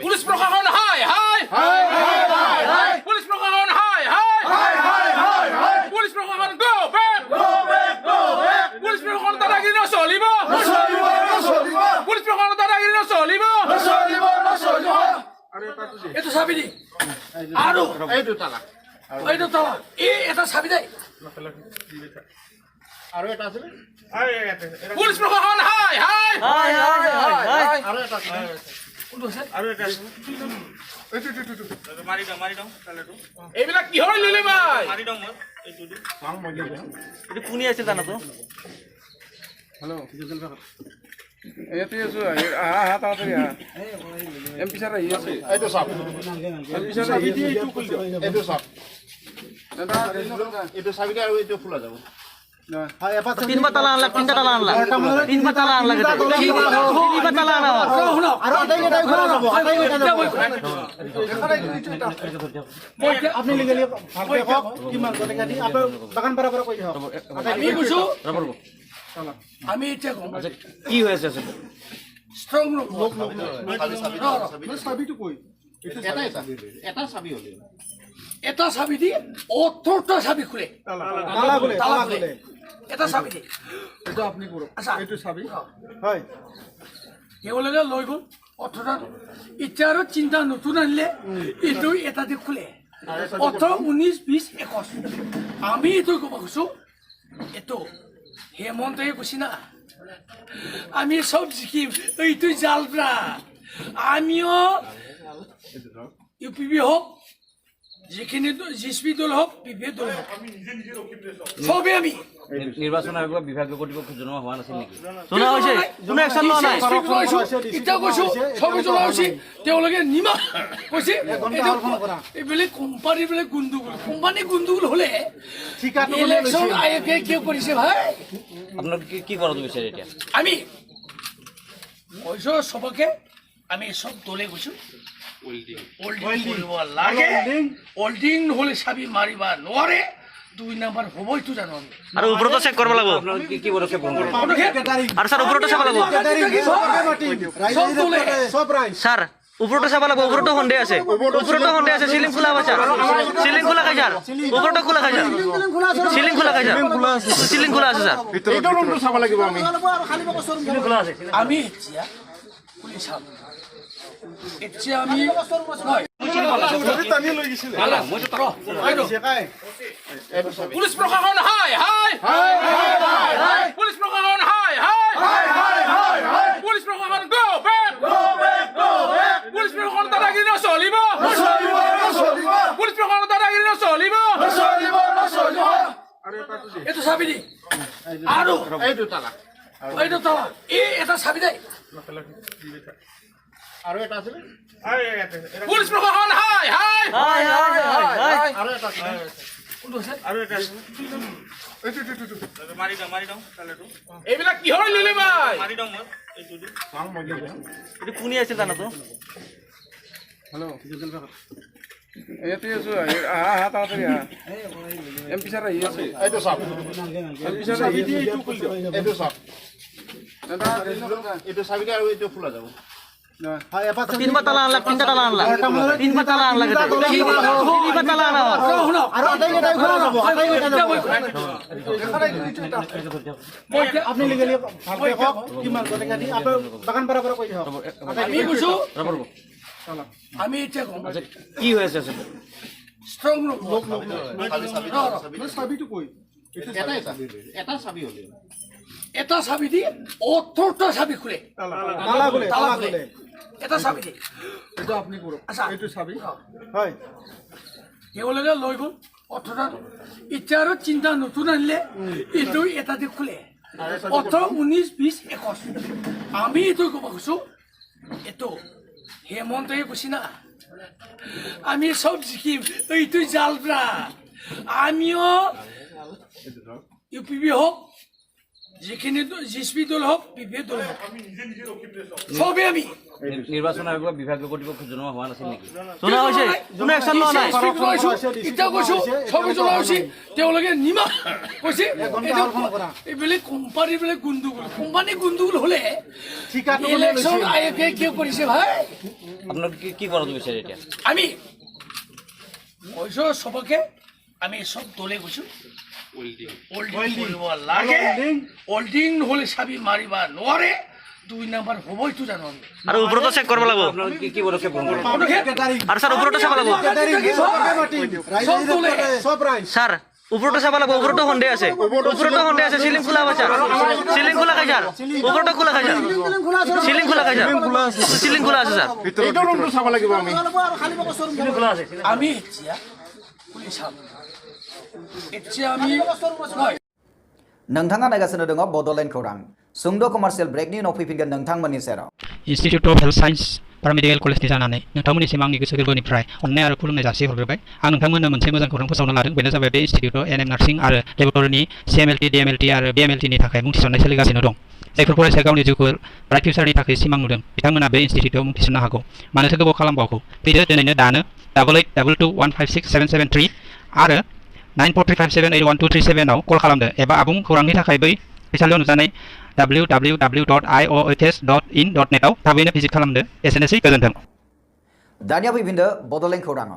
police প্ৰশাসন হাই হাই police প্ৰশাসন হাই হাই police প্ৰশাসন গো বেক পুলিচ প্ৰশাসন দাদাগিৰি নচলিব পুলিচ প্ৰশাসন দাদাগিৰি নচলিব এইটো চাবি দি আৰু এইটো তালা এই এটা চাবি দে আৰু এটা আছে পুলিচ প্ৰশাসন হাই হাই আৰু এটা আছে আৰু এটা আছে মাৰি দাও তালেটো এইবিলাক কি হৈ লিলি ভাই মাৰি দাও মই এইটো দি মাং মলি এইটো কোনি আছিল জানাতো হেল্ল' এতে আছো আহা তাড়াতাড়ি আহা এম পিছার আই আছে এইটো সব পিছার আই দি এইটো খুল দিও এইটো সব দাদা এইটো চাবিটা আৰু এইটো খোলা যাব হয় এপাত তিন বাতালা আনলা তিনটা তালা আনলা তিন বাতালা আনলা তিন বাতালা আনা আৰু আটাই গেটা খোলা যাব আটাই গেটা আপনি লিগেলি ভালকে কক কিমান গলেকা দি আপনি বাগান বরাবর কই দিও আমি বুঝু আমি এটা কম কি হয়েছে আসলে স্ট্রং লোক সাবিটো কই এটা সাবি হলে এটা সাবি দি অথরটা সাবি খুলে তালা খুলে এটা সাবি দি এটা আপনি করো আচ্ছা এইটো সাবি হয় কেবলে লই গল অথরটা ইটারও চিন্তা নতুন আনলে এটো এটা দি খুলে 18 19 20 21 আমি এটো কব কইছো এটো হেমন্ত কৈছি না আমি সব শিকিম এইটো জালব্রা আমিও ইউপিবি হোক যেখানে জিএসপি দল হোক পিপি দল হোক সবে আমি নির্বাচন আয়োগ বিভাগীয় কর্তৃপক্ষ জনোৱা হোৱা নাছিল নেকি শোনা হৈছে কোনো একশন লোৱা নাই ইটা কৈছো সবে জনোৱা হৈছে তেওঁলোকে নিমা কৈছে এইবেলে কোম্পানী বেলে গুন্দুগুল হলে ইলেকশন আয়োগে কি কৰিছে ভাই আপোনাক কি কৰাটো বিচাৰে এতিয়া আমি কৈছো সবকে আমি সব দলে গৈছো হোল্ডিং নহলে চাবি মাৰিবা নোৱাৰে 2 নাম্বাৰ হবইতো জানো আমি আৰু ওপৰতো চেক কৰিব লাগিব আপোনাক কি পদক্ষেপ গ্ৰহণ কৰিব আৰু স্যাৰ ওপৰতো চাব লাগিব স্যাৰ ওপৰতো চাব লাগিব ওপৰতো সন্দেহ আছে সিলিং খোলা আছে সিলিং খোলা খাই স্যাৰ ওপৰতো খোলা খাই স্যাৰ সিলিং খোলা খাই স্যাৰ সিলিং খোলা আছে স্যাৰ এইটো ৰুমটো চাব লাগিব আমি এতিয়া পুলিচ চাম এতিয়া আমি পুলিচ প্ৰশাসন হাই হাই পুলিচ প্ৰশাসন হাই হাই পুলিচ প্ৰশাসন গো বেক পুলিচ প্ৰশাসন দাদাগিৰি নচলিব পুলিচ প্ৰশাসন দাদাগিৰি নচলিব এইটো চাবি দি আৰু এইটো তালা এই এটা চাবি দে আৰু এটা আছে পুলিচ প্ৰশাসন হাই আৰু এটা আছে আৰু এটা আছে মাৰি দাও তালেটো এইবিলাক কি হৈ লিলি ভাই মাৰি দাও মই এইটো দি মাং মলি এইটো কোনি আছিল জানাতো হেল্ল' এতে আছো আহা তাড়াতাড়ি আহা এম পিছার আই আছে এইটো সব পিছার আই দি এইটো খুল দিও এইটো সব দাদা এইটো চাবিটা আৰু এইটো খোলা যাব হয় এপাত তিন বাতালা আনলা তিনটা তালা আনলা তিন বাতালা আনলা তিন বাতালা আনা আৰু আটাই গেটা খোলা যাব আটাই গেটা আপনি লিগেলি ভালকে কক কিমান গলেকা দি আপনি বাগান বরাবর কই দিও আমি বুঝু আমি এটা কম কি হয়েছে আসলে স্ট্রং লোক সাবিটো কই এটা চাবি হলে এটা চাবি দি অথরটা চাবি খুলে তালা খুলে এটা চাবি দি এটা আপনি করো আচ্ছা এইটো চাবি হয় কেবলে লই গল অথরটা ইটারও চিন্তা নতুন আনলে এটো এটা দি খুলে 18 19 20 21 আমি এটো কব কইছো এটো হেমন্ত কৈছি না আমি সব শিকিম এইটো জালব্রা আমিও ইউপিবি হোক যিখিনি জিএসপি দল হোক বিপিএ দল হোক সবে আমি নিৰ্বাচন আয়োগৰ বিভাগীয় কৰ্তৃপক্ষ জনোৱা হোৱা নাছিল নেকি জনা হৈছে কোনো একশ্যন লোৱা নাই এতিয়া কৈছো সবে জনা হৈছে তেওঁলোকে নিমখ কৈছে এইবিলাক কোম্পানীবিলাক গুণ্ডগোল কোম্পানী গুণ্ডগোল হলে ইলেকশ্যন আয়োগে কি কৰিছে ভাই আপোনালোকে কি কৰাটো বিচাৰে এতিয়া আমি কৈছো সবকে আমি সব দলে কৈছো হোল্ডিং নহলে চাবি মাৰিবা নোৱাৰে 2 নম্বৰ হ'বইতো জানো আমি আৰু ওপৰতো চেক কৰিব লাগিব আপোনালোকে কি পদক্ষেপ গ্ৰহণ কৰিব আৰু স্যাৰ ওপৰতো চাব লাগিব স্যাৰ ওপৰতো চাব লাগিব ওপৰতো সন্দেহ আছে চিলিং খোলা আছে চিলিং খোলা খাই স্যাৰ ওপৰতো খোলা খাই স্যাৰ চিলিং খোলা খাই স্যাৰ চিলিং খোলা আছে স্যাৰ এইটো ৰুমটো চাব লাগিব আমি আমি এতিয়া পুলিচ চাম এতিয়া আমি नोंथाङा नायगासिनो दङ बड'लेण्ड खौरां सुंद' कमार्शियेल ब्रेकनि उनाव फैफिनगोन नोंथांमोननि सेराव institute of health science paramedical कलेजनि जानानै नोंथांमोननिसिम आंनि गोसो गोरबोनिफ्राय अननाय आरो खुलुमनाय जासिहरग्रोबाय आं नोंथांमोननो मोनसे मोजां खौरां फोसावनो लादों बेनो जाबाय बे इन्स्टिट्यूटआव एनएम नार्सिं आरो लेबरेटरिनि CMLT DMLT आरो BMLT नि थाखाय मुं थिसननाय सोलिगासिनो दं जायफोर फरायसाया गावनि जिउखौ ब्राइट फिउचारनि थाखाय सिमां नुदों बिथांमोना बे इन्स्टिट्यूटआव मुं थिसननो हागौ मानोथो गोबाव खालामबावगौ फैदो दिनैनो दानो 8822156773 आरो 9435781237 आव कल खालामदो एबा आबुं खौरांनि थाखाय बै फैसालियाव नुजानाय www.iohs.in.net आव थाबैनो भिजिट खालामदो एसेनोसै गोजोन्थों दानिया फैफिनदो बड'लेण्ड खौराङाव